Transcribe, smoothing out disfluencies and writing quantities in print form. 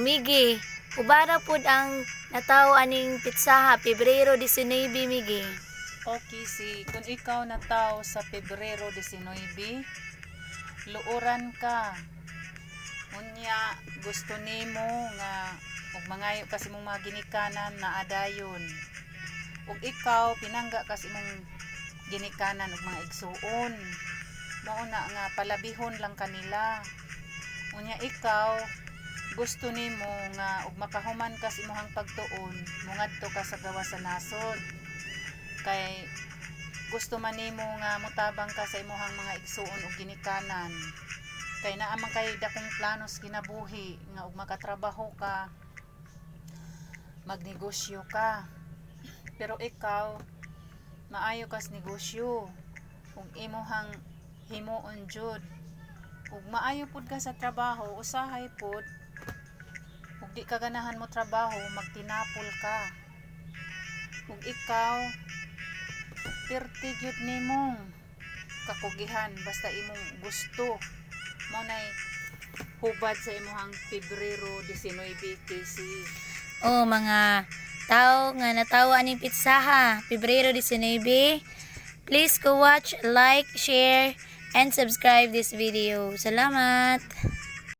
Migi, ubara pud ang nataw aning pitsaha Pebrero 19, Migi. Okay, kung ikaw nataw sa Pebrero 19, luoran ka. Unya, gusto nimo nga ug mangayo kasi mong mga ginikanan na adayon. Ug ikaw pinangga kasi mong ginikanan ug mga igsuon. Mao na nga palabihon lang kanila. Unya ikaw gusto nimo nga ug makahuman ka sa imong pagtuon, mungadto ka sa gawas sa nasod. Kay gusto man nimo nga mutabang ka sa imong mga igsuon ug ginikanan. Kay naa man kay dakong planos kinabuhi nga ug makatrabaho ka, magnegosyo ka. Pero ikaw maayo kas negosyo ug imong himuon jud. Ug maayo pud ka sa trabaho, usahay pud. Ug di ka ganahan mo trabaho, magtinapol ka. Ug ikaw perti gyud nimong kakugihan basta imong gusto mo nay hubad sa imong Pebrero 19 kasi. Oh, mga tao nga natawa aning pitsaha Pebrero 19, please go watch, like, share, and subscribe this video. Salamat!